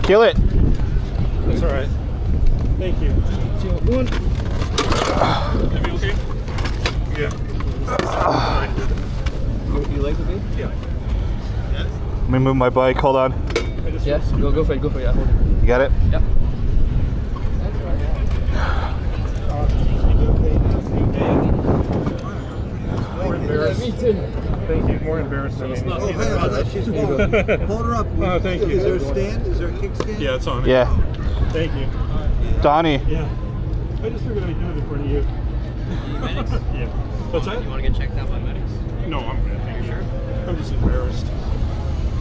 Kill it. That's all right. Thank you. 2, 1. Everything okay? Yeah. You like the beat? Yeah. Let me move my bike. Hold on. Yes, go for it, go for it. Yeah, hold it. You got it? Yep. More embarrassed. Me too. Thank you. More embarrassed than anything. Oh, hey, she's falling. Hold her up. Oh, thank you. Is there a stand? Is there a kickstand? Yeah, it's on it. Yeah. Thank you. Donnie. Yeah. I just figured I'd do it in front of you. Medics? Yeah. What's that? You want to get checked out by medics? No, I'm good. Are you sure? I'm just embarrassed.